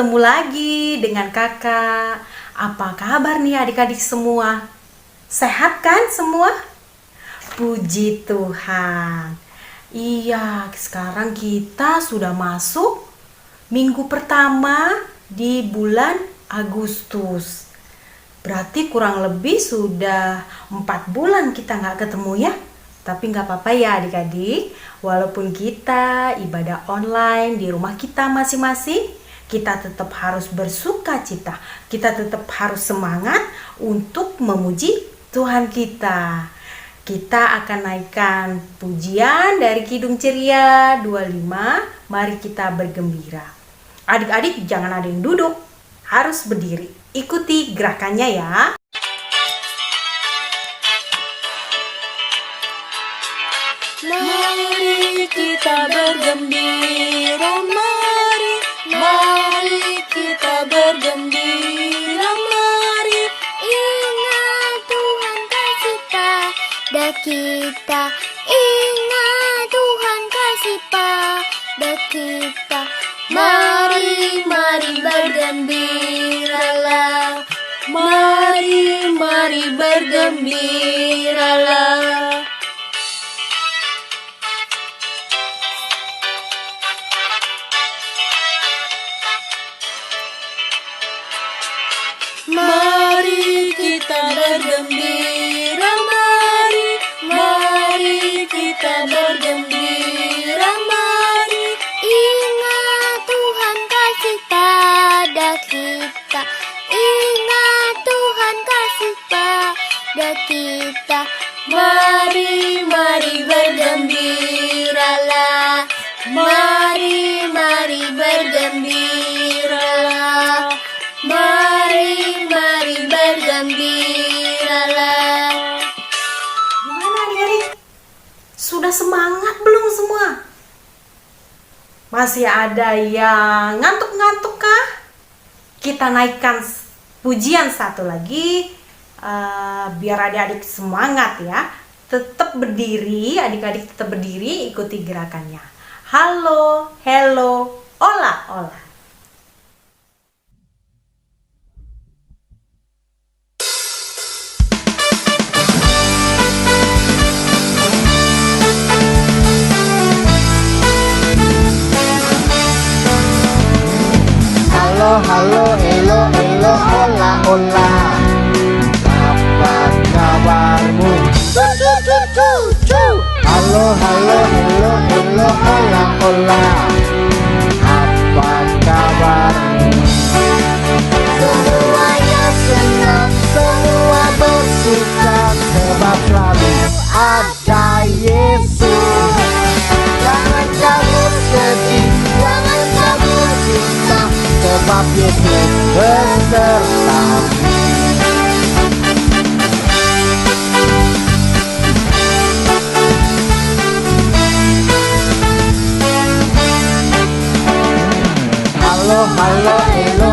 Ketemu lagi dengan kakak. Apa kabar nih adik-adik semua? Sehat kan semua? Puji Tuhan. Iya, sekarang kita sudah masuk minggu pertama di bulan Agustus. Berarti kurang lebih sudah 4 bulan kita nggak ketemu ya. Tapi nggak apa-apa ya adik-adik. Walaupun kita ibadah online di rumah kita masing-masing, kita tetap harus bersuka cita. Kita tetap harus semangat untuk memuji Tuhan kita. Kita akan naikkan pujian dari Kidung Ceria 25. Mari kita bergembira. Adik-adik jangan ada yang duduk, harus berdiri. Ikuti gerakannya ya. Mari kita bergembira, mari kita bergembira, mari ingat Tuhan kasih pada kita, ingat Tuhan kasih pada kita. mari bergembiralah, mari bergembiralah. Mari kita bergembira, mari kita bergembira, mari Ingat Tuhan kasih pada kita, ingat Tuhan kasih pada kita. mari bergembiralah, mari bergembiralah, mari bergembiralah. Gimana adik-adik? Sudah semangat belum semua? Masih ada yang ngantuk-ngantuk kah? Kita naikkan pujian satu lagi, biar adik-adik semangat ya. Tetap berdiri, adik-adik tetap berdiri, ikuti gerakannya. Halo, hello, ola, ola. Halo, elo, hola, hola. Apa kabarmu? Halo, elo, hola, hola. Apa kabarmu? Semuanya senang, Semua bersuka sebab selalu ada Yesus. Jangan kamu sedih, jangan kamu cinta, sebab Yesus besertamu. Halo, elo,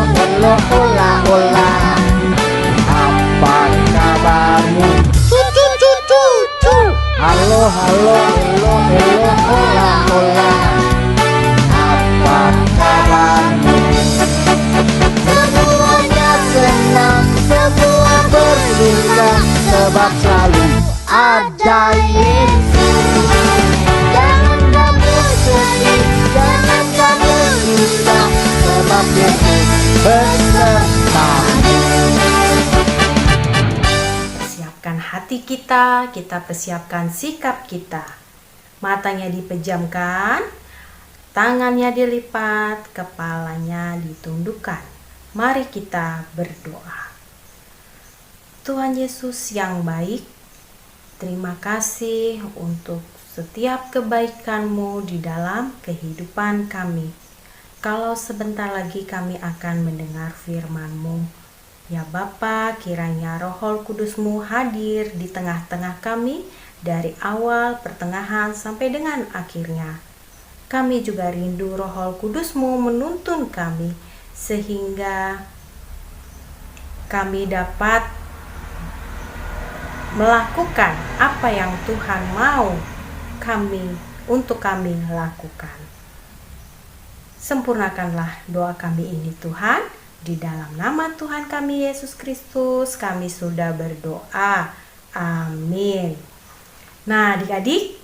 hola, hola. Apa kabarmu? Halo, elo, hola, hola. Apa kabarmu? semuanya senang, Semua bersuka sebab selalu ada Yesus. Jangan kamu sedih, jangan kamu cinta, sebab Yesus besertamu. Persiapkan hati kita persiapkan sikap kita. Matanya dipejamkan, tangannya dilipat, kepalanya ditundukkan. Mari kita berdoa. Tuhan Yesus yang baik, terima kasih untuk setiap kebaikan-Mu di dalam kehidupan kami. Kalau sebentar lagi kami akan mendengar firman-Mu, ya Bapa, kiranya Roh Kudus-Mu hadir di tengah-tengah kami dari awal, pertengahan, sampai dengan akhirnya. Kami juga rindu Roh Kudus-Mu menuntun kami, sehingga kami dapat melakukan apa yang Tuhan mau kami lakukan. Sempurnakanlah doa kami ini Tuhan. Di dalam nama Tuhan kami Yesus Kristus kami sudah berdoa. Amin. Nah adik-adik,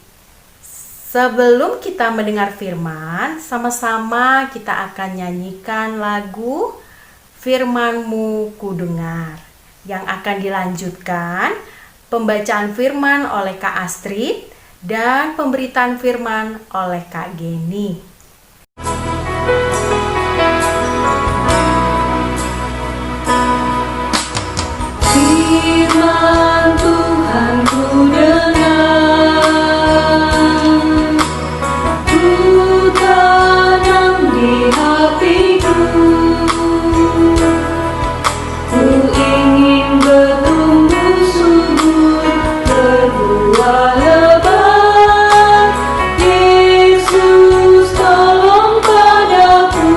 sebelum kita mendengar firman, sama-sama kita akan nyanyikan lagu Firman-Mu ku dengar, yang akan dilanjutkan pembacaan firman oleh Kak Astrid dan pemberitaan firman oleh Kak Geni. Firman Tuhan ku dengar, ku tanam di hatiku. Ku ingin bertumbuh subur, berbuah lebat. Yesus tolong padaku.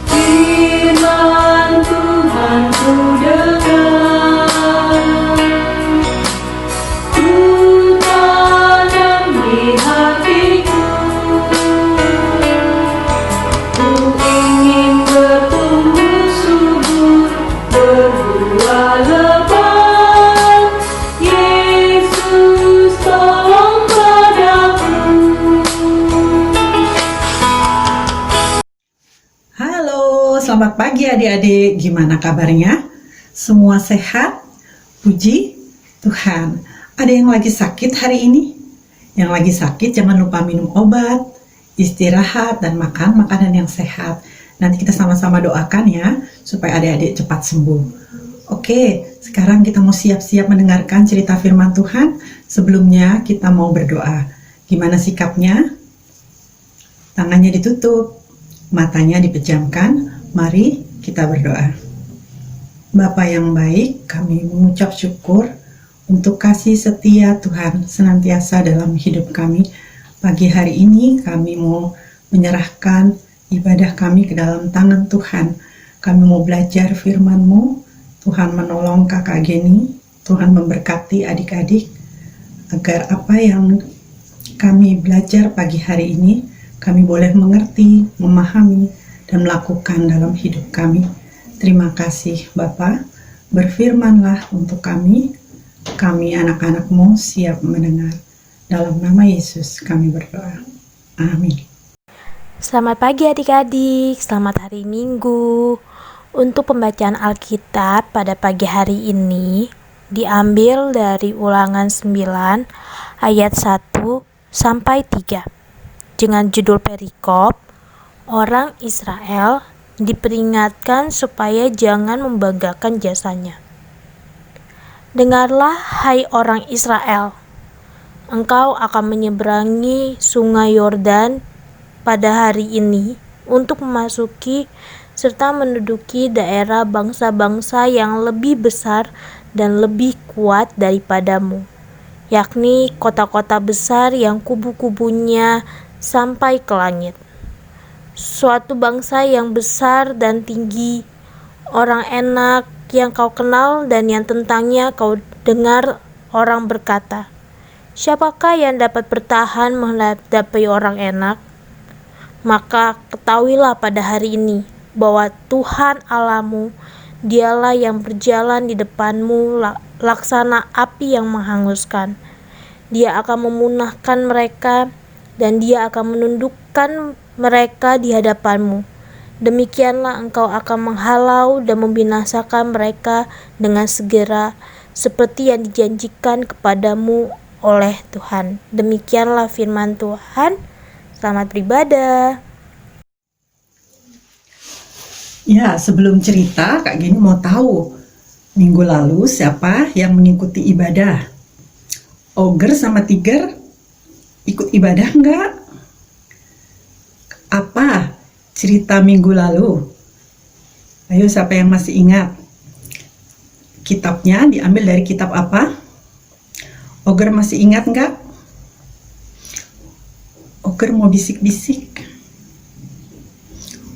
Firman Tuhan ku dengar, ku tanam di hatiku. Ku ingin bertumbuh subur, berbuah lebat. Yesus tolong padaku. Halo, selamat pagi adik-adik. Gimana kabarnya? Semua sehat? Puji Tuhan. Ada yang lagi sakit hari ini? Yang lagi sakit jangan lupa minum obat, istirahat, dan makan makanan yang sehat. Nanti kita sama-sama doakan ya, supaya adik-adik cepat sembuh. Oke, sekarang kita mau siap-siap mendengarkan cerita firman Tuhan. Sebelumnya kita mau berdoa. Gimana sikapnya? Tangannya ditutup, matanya dipejamkan. Mari kita berdoa. Bapa yang baik, kami mengucap syukur untuk kasih setia Tuhan senantiasa dalam hidup kami. Pagi hari ini kami mau menyerahkan ibadah kami ke dalam tangan Tuhan. Kami mau belajar firman-Mu. Tuhan menolong Kakak Geni, Tuhan memberkati adik-adik, agar apa yang kami belajar pagi hari ini, kami boleh mengerti, memahami, dan melakukan dalam hidup kami. Terima kasih Bapa, berfirmanlah untuk kami anak-anak-Mu siap mendengar. Dalam nama Yesus kami berdoa. Amin. Selamat pagi adik-adik, selamat hari Minggu. Untuk pembacaan Alkitab pada pagi hari ini diambil dari Ulangan 9 ayat 1 sampai 3 dengan judul perikop, orang Israel diperingatkan supaya jangan membanggakan jasanya. Dengarlah hai orang Israel, engkau akan menyeberangi sungai Yordan pada hari ini untuk memasuki serta menduduki daerah bangsa-bangsa yang lebih besar dan lebih kuat daripadamu, yakni kota-kota besar yang kubu-kubunya sampai ke langit. Suatu bangsa yang besar dan tinggi, orang enak yang kau kenal dan yang tentangnya kau dengar orang berkata, siapakah yang dapat bertahan menghadapi orang enak? Maka ketahuilah pada hari ini bahwa Tuhan Allahmu, dialah yang berjalan di depanmu laksana api yang menghanguskan. Dia akan memunahkan mereka dan dia akan menundukkan mereka di hadapanmu. Demikianlah engkau akan menghalau dan membinasakan mereka dengan segera, seperti yang dijanjikan kepadamu oleh Tuhan. Demikianlah firman Tuhan. Selamat beribadah. Ya, sebelum cerita, Kak Geni mau tahu minggu lalu siapa yang mengikuti ibadah? Oger sama Tiger ikut ibadah enggak? Apa cerita minggu lalu? Ayo, siapa yang masih ingat? Kitabnya diambil dari kitab apa? Oger masih ingat enggak? Oger mau bisik-bisik.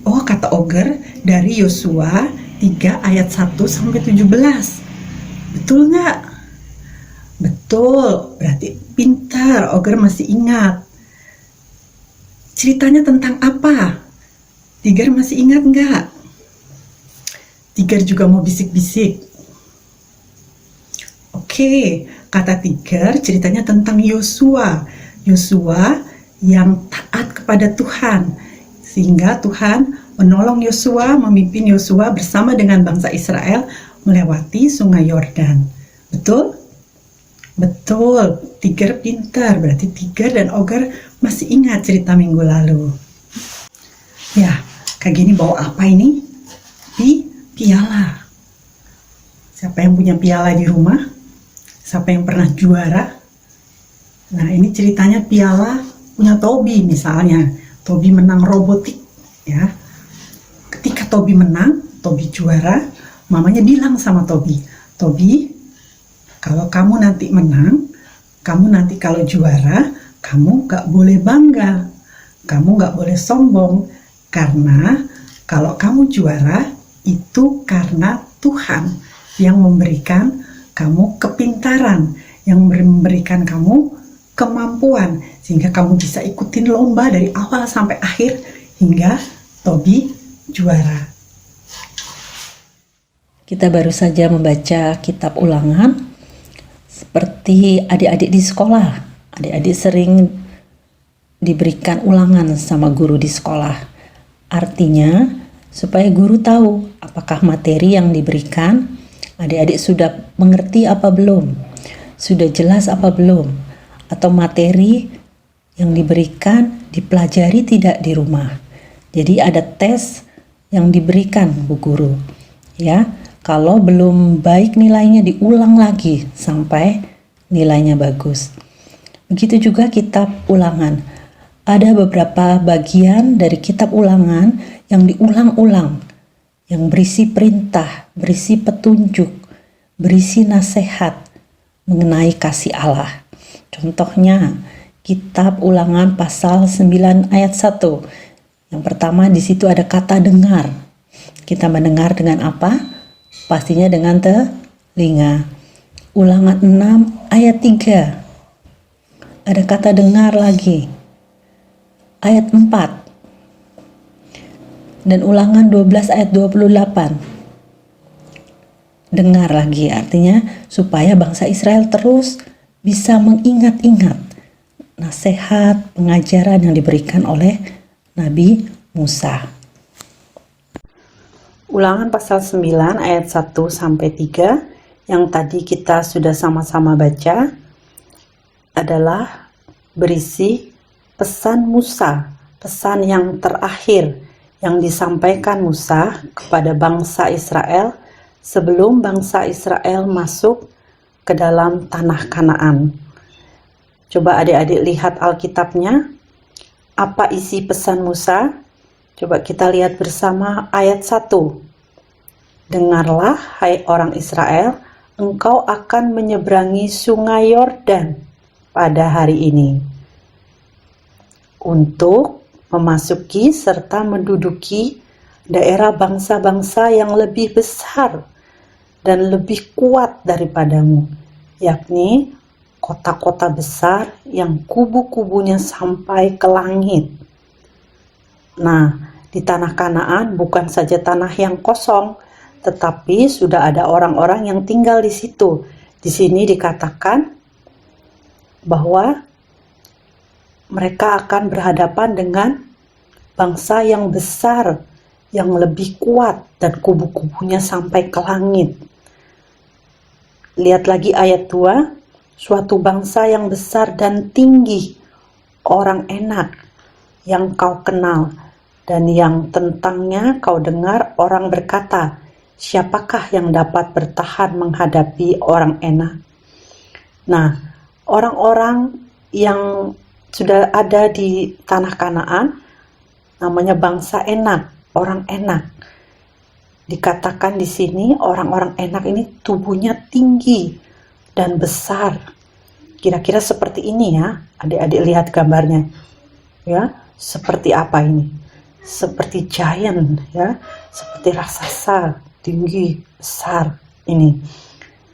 Oh, kata Oger dari Yosua 3 ayat 1 sampai 17. Betul nggak? Betul, berarti pintar. Oger masih ingat. ceritanya tentang apa? Tiger masih ingat nggak? Tiger juga mau bisik-bisik. Oke, kata Tiger ceritanya tentang Yosua. Yosua yang taat kepada Tuhan. Sehingga Tuhan menolong Yosua, memimpin Yosua bersama dengan bangsa Israel melewati sungai Yordan. Betul? Betul, Tiger pintar. Berarti Tiger dan Ogar masih ingat cerita minggu lalu. Ya, Kak Gini bawa apa ini? Piala. Siapa yang punya piala di rumah? Siapa yang pernah juara? Nah, ini ceritanya piala punya Tobi misalnya. Tobi menang robotik, ya. Ketika Tobi menang, Tobi juara, mamanya bilang sama Tobi, "Tobi, kalau kamu nanti menang, kamu nanti kalau juara, kamu gak boleh bangga, kamu gak boleh sombong, karena kalau kamu juara, itu karena Tuhan yang memberikan kamu kepintaran, yang memberikan kamu kemampuan, sehingga kamu bisa ikutin lomba dari awal sampai akhir, hingga Tobi juara." Kita baru saja membaca kitab Ulangan. Seperti adik-adik di sekolah, adik-adik sering diberikan ulangan sama guru di sekolah. Artinya, supaya guru tahu apakah materi yang diberikan, adik-adik sudah mengerti apa belum, sudah jelas apa belum, atau materi yang diberikan dipelajari tidak di rumah. Jadi ada tes yang diberikan Bu Guru. Ya, kalau belum baik nilainya diulang lagi sampai nilainya bagus. Begitu juga kitab Ulangan. Ada beberapa bagian dari kitab Ulangan yang diulang-ulang, yang berisi perintah, berisi petunjuk, berisi nasihat mengenai kasih Allah. Contohnya, kitab Ulangan pasal 9 ayat 1. Yang pertama di situ ada kata dengar. Kita mendengar dengan apa? Pastinya dengan telinga. Ulangan 6 ayat 3. Ada kata dengar lagi. Ayat 4. Dan Ulangan 12 ayat 28. Dengar lagi, artinya supaya bangsa Israel terus bisa mengingat-ingat nasihat, pengajaran yang diberikan oleh Nabi Musa. Ulangan pasal 9 ayat 1 sampai 3 yang tadi kita sudah sama-sama baca adalah berisi pesan Musa, pesan yang terakhir yang disampaikan Musa kepada bangsa Israel sebelum bangsa Israel masuk ke dalam tanah Kanaan. Coba adik-adik lihat Alkitabnya. Apa isi pesan Musa? Coba kita lihat bersama ayat 1. Dengarlah, hai orang Israel, engkau akan menyeberangi sungai Yordan pada hari ini untuk memasuki serta menduduki daerah bangsa-bangsa yang lebih besar dan lebih kuat daripadamu, yakni kota-kota besar yang kubu-kubunya sampai ke langit. Nah, di tanah Kanaan bukan saja tanah yang kosong, tetapi sudah ada orang-orang yang tinggal di situ. Di sini dikatakan bahwa mereka akan berhadapan dengan bangsa yang besar, yang lebih kuat, dan kubu-kubunya sampai ke langit. Lihat lagi ayat 2, suatu bangsa yang besar dan tinggi, orang enak yang kau kenal, dan yang tentangnya kau dengar orang berkata, siapakah yang dapat bertahan menghadapi orang enak? Nah, orang-orang yang sudah ada di tanah Kanaan namanya bangsa enak, orang enak. Dikatakan di sini orang-orang enak ini tubuhnya tinggi dan besar. Kira-kira seperti ini ya, adik-adik lihat gambarnya. Ya, seperti apa ini? Seperti giant ya, seperti raksasa, tinggi, besar ini.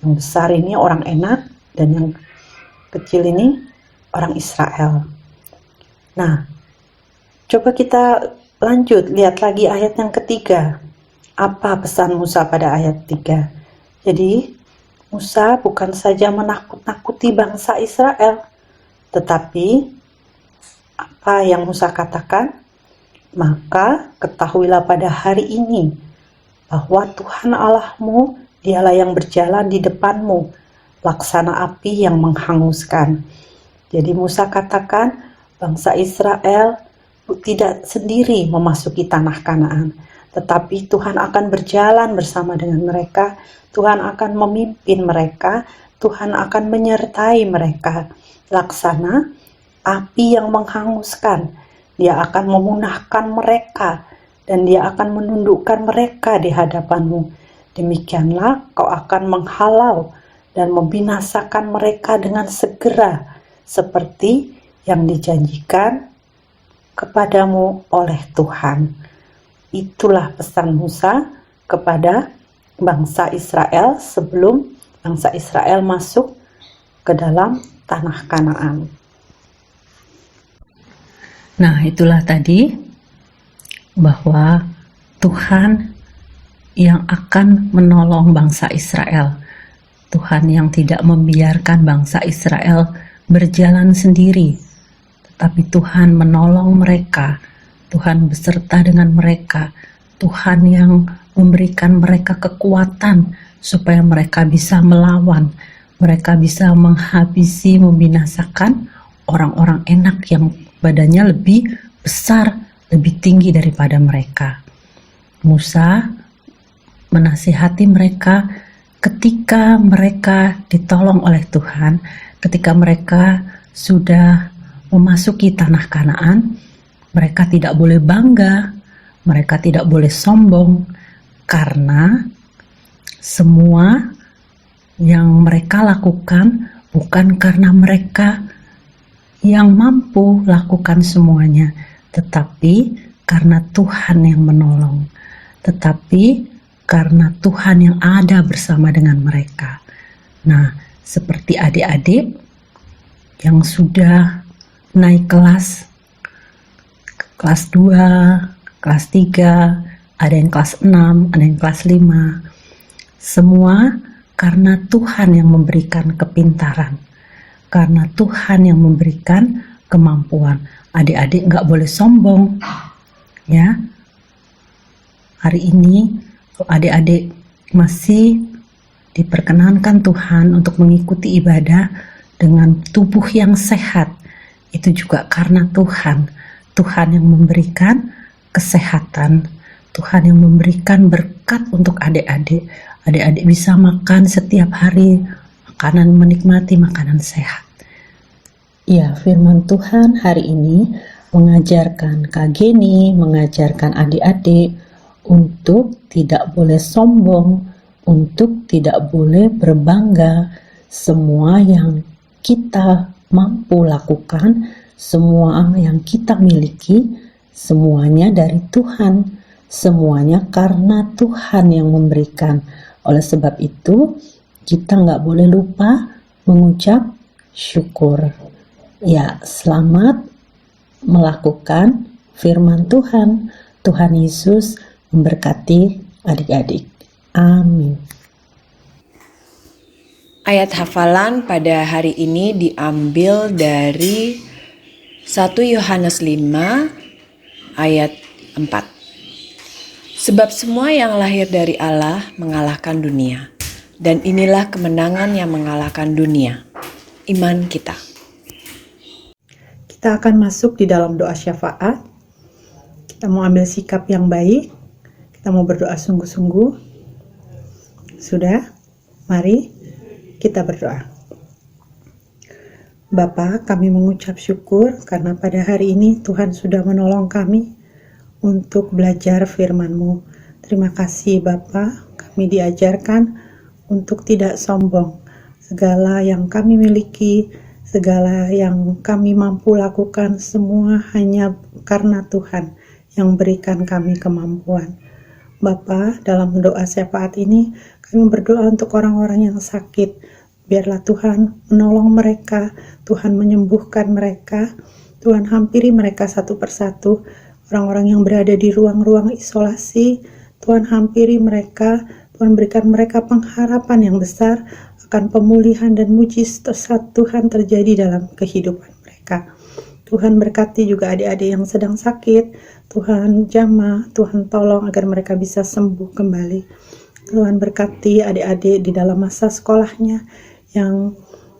Yang besar ini orang enak dan yang kecil ini orang Israel. Nah, Coba kita lanjut, lihat lagi ayat yang ketiga. Apa pesan Musa pada ayat 3? Jadi, Musa bukan saja menakut-nakuti bangsa Israel, tetapi apa yang Musa katakan? Maka ketahuilah pada hari ini bahwa Tuhan Allahmu dialah yang berjalan di depanmu, laksana api yang menghanguskan. Jadi Musa katakan bangsa Israel tidak sendiri memasuki tanah Kanaan, tetapi Tuhan akan berjalan bersama dengan mereka, Tuhan akan memimpin mereka, Tuhan akan menyertai mereka, laksana api yang menghanguskan. Dia akan memunahkan mereka dan dia akan menundukkan mereka di hadapanmu. Demikianlah kau akan menghalau dan membinasakan mereka dengan segera, seperti yang dijanjikan kepadamu oleh Tuhan. Itulah pesan Musa kepada bangsa Israel sebelum bangsa Israel masuk ke dalam tanah Kanaan. Nah, itulah tadi bahwa Tuhan yang akan menolong bangsa Israel. Tuhan yang tidak membiarkan bangsa Israel berjalan sendiri, tetapi Tuhan menolong mereka, Tuhan beserta dengan mereka, Tuhan yang memberikan mereka kekuatan supaya mereka bisa melawan, mereka bisa menghabisi, membinasakan orang-orang enak yang badannya lebih besar, lebih tinggi daripada mereka. Musa menasihati mereka ketika mereka ditolong oleh Tuhan, ketika mereka sudah memasuki tanah Kanaan, mereka tidak boleh bangga, mereka tidak boleh sombong, karena semua yang mereka lakukan bukan karena mereka yang mampu lakukan semuanya, tetapi karena Tuhan yang menolong, tetapi karena Tuhan yang ada bersama dengan mereka. Nah, seperti adik-adik yang sudah naik kelas 2, kelas 3, ada yang kelas 6, ada yang kelas 5. Semua karena Tuhan yang memberikan kepintaran, karena Tuhan yang memberikan kemampuan. Adik-adik nggak boleh sombong, ya. Hari ini adik-adik masih diperkenankan Tuhan untuk mengikuti ibadah dengan tubuh yang sehat. Itu juga karena Tuhan yang memberikan kesehatan, Tuhan yang memberikan berkat untuk adik-adik. Adik-adik bisa makan setiap hari, menikmati makanan sehat. Ya, firman Tuhan hari ini mengajarkan Kak Geni, mengajarkan adik-adik untuk tidak boleh sombong, untuk tidak boleh berbangga. Semua yang kita mampu lakukan, semua yang kita miliki, semuanya dari Tuhan, semuanya karena Tuhan yang memberikan. Oleh sebab itu, kita nggak boleh lupa mengucap syukur. Ya, selamat melakukan firman Tuhan. Tuhan Yesus memberkati adik-adik. Amin. Ayat hafalan pada hari ini diambil dari 1 Yohanes 5 ayat 4. Sebab semua yang lahir dari Allah mengalahkan dunia, dan inilah kemenangan yang mengalahkan dunia, iman kita. Kita akan masuk di dalam doa syafaat. Kita mau ambil sikap yang baik, kita mau berdoa sungguh-sungguh. Sudah? Mari kita berdoa. Bapa, kami mengucap syukur karena pada hari ini Tuhan sudah menolong kami untuk belajar firman-Mu. Terima kasih Bapa, kami diajarkan untuk tidak sombong. Segala yang kami miliki, segala yang kami mampu lakukan, semua hanya karena Tuhan yang berikan kami kemampuan. Bapa, dalam doa syafaat ini kami berdoa untuk orang-orang yang sakit. Biarlah Tuhan menolong mereka, Tuhan menyembuhkan mereka, Tuhan hampiri mereka satu persatu, orang-orang yang berada di ruang-ruang isolasi. Tuhan hampiri mereka, Tuhan berikan mereka pengharapan yang besar akan pemulihan dan mujizat Tuhan terjadi dalam kehidupan mereka. Tuhan berkati juga adik-adik yang sedang sakit. Tuhan jamah, Tuhan tolong agar mereka bisa sembuh kembali. Tuhan berkati adik-adik di dalam masa sekolahnya yang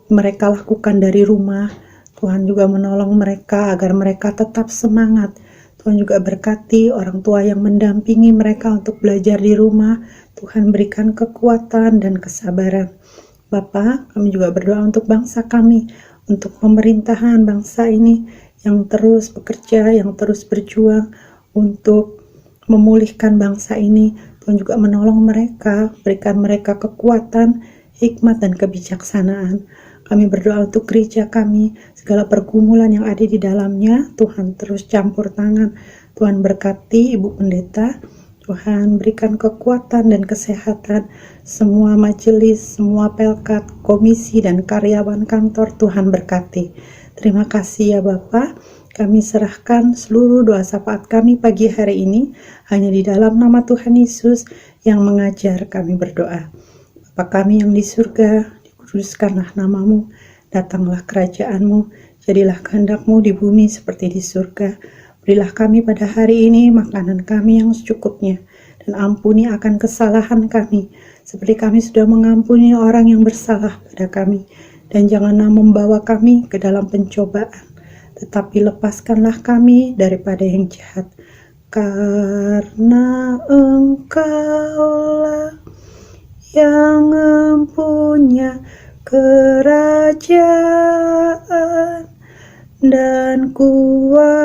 mereka lakukan dari rumah. Tuhan juga menolong mereka agar mereka tetap semangat. Tuhan juga berkati orang tua yang mendampingi mereka untuk belajar di rumah. Tuhan berikan kekuatan dan kesabaran. Bapa, kami juga berdoa untuk bangsa kami, untuk pemerintahan bangsa ini yang terus bekerja, yang terus berjuang untuk memulihkan bangsa ini. Tuhan juga menolong mereka, berikan mereka kekuatan, hikmat, dan kebijaksanaan. Kami berdoa untuk gereja kami, segala pergumulan yang ada di dalamnya, Tuhan terus campur tangan. Tuhan berkati Ibu Pendeta, Tuhan berikan kekuatan dan kesehatan semua majelis, semua pelkat, komisi, dan karyawan kantor. Tuhan berkati. Terima kasih ya Bapa. Kami serahkan seluruh doa syafaat kami pagi hari ini hanya di dalam nama Tuhan Yesus yang mengajar kami berdoa. Bapa kami yang di surga, dikuduskanlah namamu, datanglah kerajaanmu, jadilah kehendak-Mu di bumi seperti di surga. Berilah kami pada hari ini makanan kami yang secukupnya, dan ampuni akan kesalahan kami, seperti kami sudah mengampuni orang yang bersalah pada kami. Dan janganlah membawa kami ke dalam pencobaan, tetapi lepaskanlah kami daripada yang jahat. Karena Engkaulah yang mempunyai kerajaan dan kuasa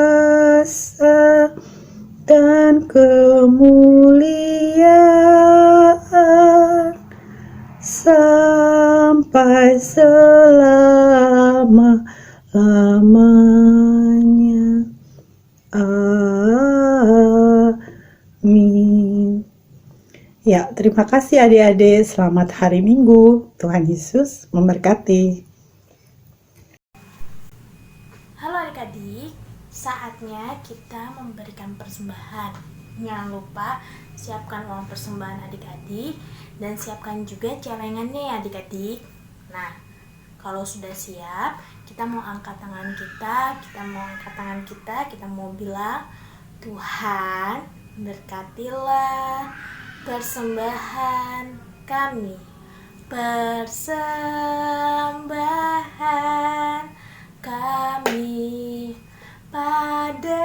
dan kemuliaan sampai selama-lamanya. Amin. Ya, terima kasih adik-adik. Selamat hari Minggu. Tuhan Yesus memberkati. Halo adik-adik, saatnya kita memberikan persembahan. Jangan lupa siapkan uang persembahan adik-adik dan siapkan juga celengannya ya adik-adik. Nah, kalau sudah siap, kita mau angkat tangan kita mau bilang, Tuhan berkatilah persembahan kami. Persembahan kami pada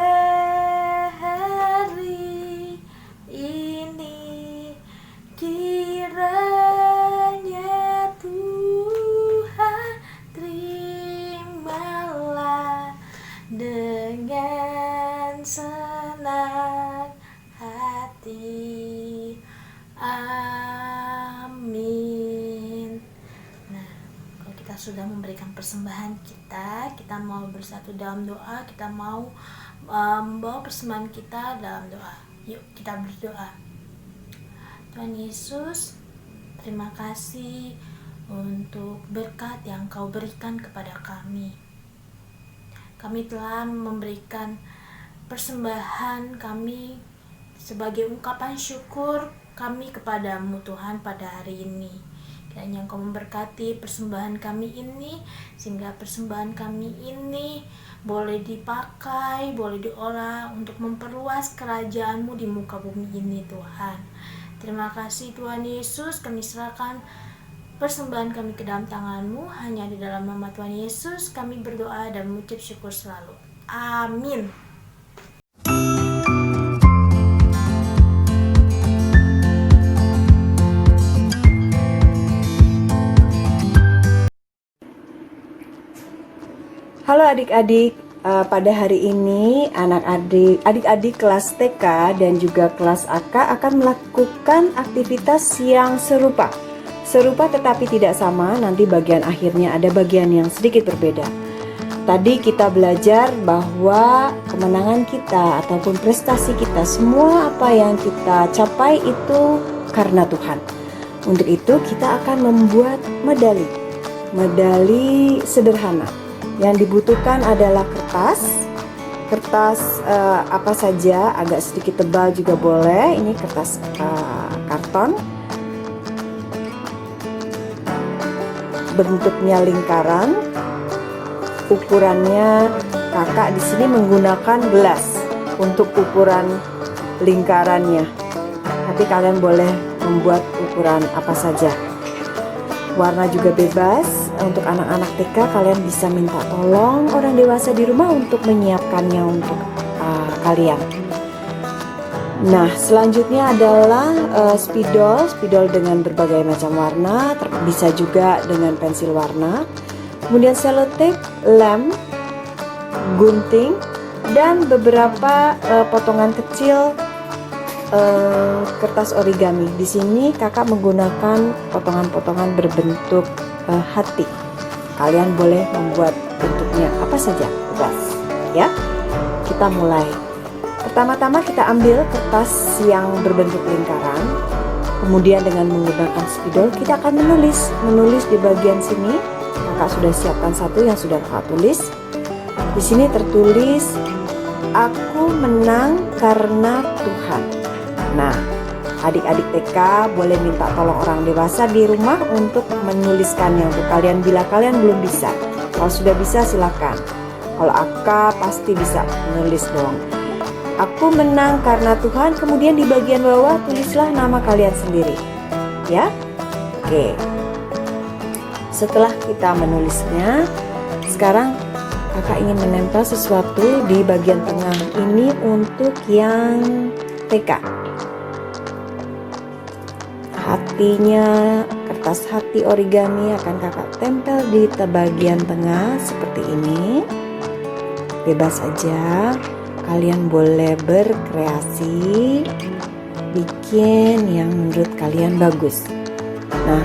hari ini, kiranya Tuhan terimalah dengan senang hati. Amin. Nah, kalau kita sudah memberikan persembahan kita mau bersatu dalam doa, kita mau membawa persembahan kita dalam doa. Yuk kita berdoa. Tuhan Yesus, terima kasih untuk berkat yang Kau berikan kepada kami. Kami telah memberikan persembahan kami sebagai ungkapan syukur kami kepadamu Tuhan pada hari ini. Kiranya Engkau memberkati persembahan kami ini, sehingga persembahan kami ini boleh dipakai, boleh diolah untuk memperluas kerajaan-Mu di muka bumi ini Tuhan. Terima kasih Tuhan Yesus, kami serahkan persembahan kami ke dalam tangan-Mu. Hanya di dalam nama Tuhan Yesus kami berdoa dan mengucap syukur selalu. Amin. Halo adik-adik, pada hari ini adik-adik kelas TK dan juga kelas AK akan melakukan aktivitas yang serupa tetapi tidak sama. Nanti bagian akhirnya ada bagian yang sedikit berbeda. Tadi kita belajar bahwa kemenangan kita ataupun prestasi kita, semua apa yang kita capai itu karena Tuhan. Untuk itu kita akan membuat medali sederhana. Yang dibutuhkan adalah kertas apa saja, agak sedikit tebal juga boleh. Ini kertas karton, bentuknya lingkaran, ukurannya kakak di sini menggunakan gelas untuk ukuran lingkarannya. Tapi kalian boleh membuat ukuran apa saja. Warna juga bebas. Untuk anak-anak TK kalian bisa minta tolong orang dewasa di rumah untuk menyiapkannya untuk kalian. Nah, selanjutnya adalah spidol dengan berbagai macam warna, bisa juga dengan pensil warna. Kemudian selotip, lem, gunting, dan beberapa potongan kecil kertas origami. Di sini kakak menggunakan potongan-potongan berbentuk hati. Kalian boleh membuat bentuknya apa saja, bebas ya. Kita mulai. Pertama-tama kita ambil kertas yang berbentuk lingkaran. Kemudian dengan menggunakan spidol kita akan menulis di bagian sini. Kakak sudah siapkan satu yang sudah kakak tulis. Di sini tertulis, aku menang karena Tuhan. Nah, adik-adik TK boleh minta tolong orang dewasa di rumah untuk menuliskannya untuk kalian bila kalian belum bisa. Kalau sudah bisa silakan. Kalau Aka pasti bisa menulis dong. Aku menang karena Tuhan. Kemudian di bagian bawah tulislah nama kalian sendiri. Ya? Oke. Setelah kita menulisnya, sekarang kakak ingin menempel sesuatu di bagian tengah. Ini untuk yang TK. Hatinya, kertas hati origami akan kakak tempel di bagian tengah seperti ini. Bebas aja, kalian boleh berkreasi, bikin yang menurut kalian bagus. Nah,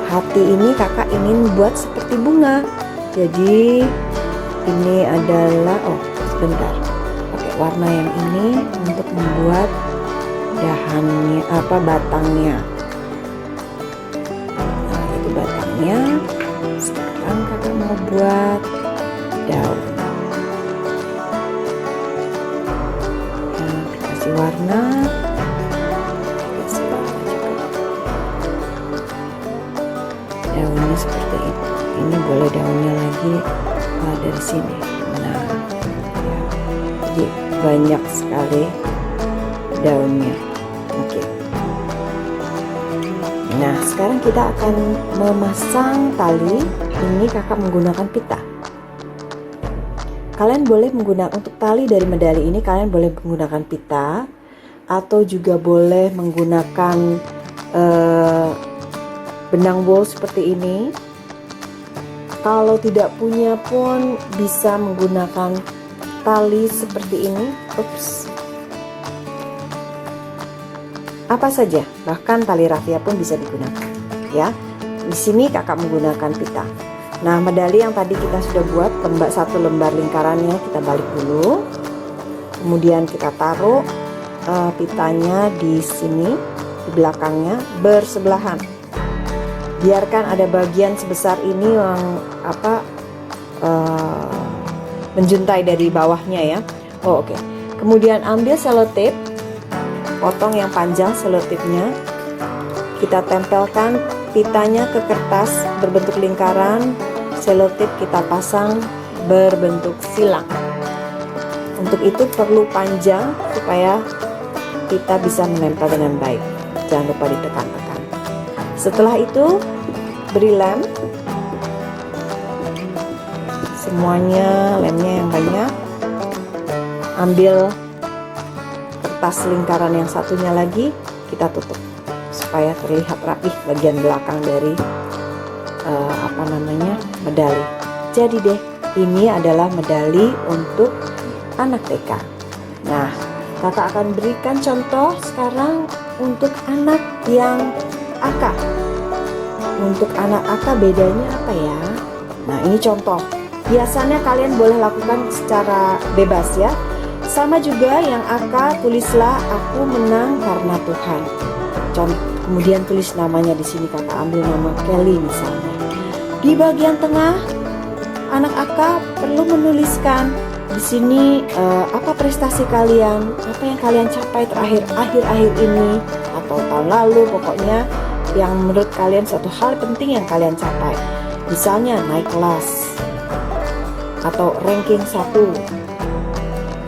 hati ini kakak ingin buat seperti bunga. Jadi ini adalah, sebentar, pakai warna yang ini untuk membuat dahannya, batangnya. Nah, itu batangnya. Sekarang kakak mau buat daun. Nah, kasih warna. Kasih warna juga. Daunnya seperti itu. Ini boleh daunnya lagi dari sini. Nah, ya. Jadi banyak sekali daunnya. Oke. Nah, sekarang kita akan memasang tali. Ini kakak menggunakan pita. Kalian boleh menggunakan untuk tali dari medali ini, kalian boleh menggunakan pita atau juga boleh menggunakan benang wol seperti ini. Kalau tidak punya pun bisa menggunakan tali seperti ini. Apa saja, bahkan tali rafia pun bisa digunakan. Ya, di sini kakak menggunakan pita. Nah, medali yang tadi kita sudah buat, satu lembar lingkarannya kita balik dulu. Kemudian kita taruh pitanya di sini, di belakangnya bersebelahan. Biarkan ada bagian sebesar ini yang menjuntai dari bawahnya ya. Oke. Kemudian ambil selotip. Potong yang panjang selotipnya, kita tempelkan pitanya ke kertas berbentuk lingkaran, selotip kita pasang berbentuk silang. Untuk itu perlu panjang supaya kita bisa menempel dengan baik. Jangan lupa ditekan-tekan. Setelah itu beri lem, semuanya lemnya yang banyak. Ambil kertas lingkaran yang satunya lagi, kita tutup supaya terlihat rapih bagian belakang dari medali. Jadi deh, ini adalah medali untuk anak TK. Nah, kakak akan berikan contoh sekarang untuk anak yang AK. Untuk anak AK bedanya apa ya? Nah, ini contoh. Biasanya kalian boleh lakukan secara bebas ya. Sama juga yang AK, tulislah aku menang karena Tuhan. Kemudian tulis namanya di sini, kakak ambil nama Kelly misalnya. Di bagian tengah, anak kakak perlu menuliskan di sini apa prestasi kalian, apa yang kalian capai akhir-akhir ini atau tahun lalu, pokoknya yang menurut kalian suatu hal penting yang kalian capai. Misalnya naik kelas atau ranking 1.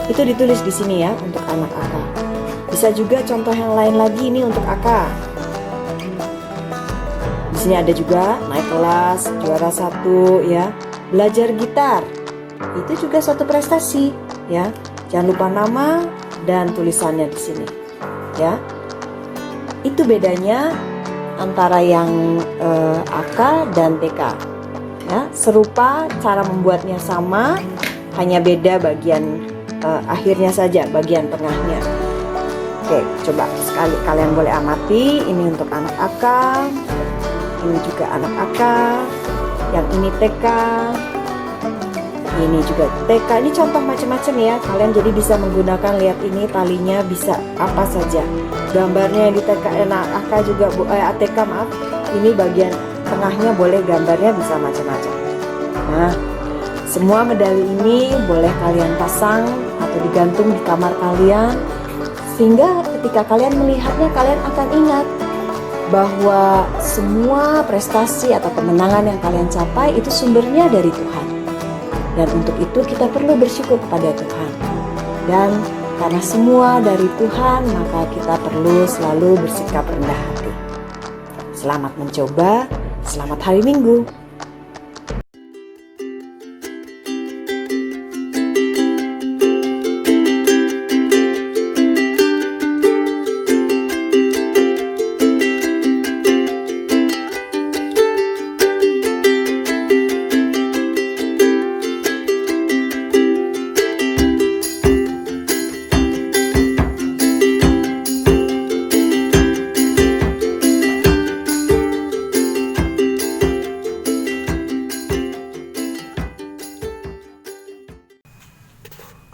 Itu ditulis di sini ya untuk anak kakak. Bisa juga contoh yang lain lagi ini untuk kakak. Di sini ada juga naik kelas, juara 1 ya. Belajar gitar. Itu juga suatu prestasi ya. Jangan lupa nama dan tulisannya di sini. Ya. Itu bedanya antara yang AK dan TK. Ya, serupa, cara membuatnya sama, hanya beda bagian akhirnya saja, bagian tengahnya. Oke, coba sekali kalian boleh amati. Ini untuk anak AK, ini juga anak AK, yang ini TK, ini juga TK. Ini contoh macam-macam ya. Kalian jadi bisa menggunakan, lihat ini talinya bisa apa saja. Gambarnya yang di TK, AK juga, ATK maaf. Ini bagian tengahnya boleh gambarnya bisa macam-macam. Nah, semua medali ini boleh kalian pasang atau digantung di kamar kalian, sehingga ketika kalian melihatnya kalian akan ingat bahwa semua prestasi atau kemenangan yang kalian capai itu sumbernya dari Tuhan. Dan untuk itu kita perlu bersyukur kepada Tuhan. Dan karena semua dari Tuhan, maka kita perlu selalu bersikap rendah hati. Selamat mencoba, selamat hari Minggu.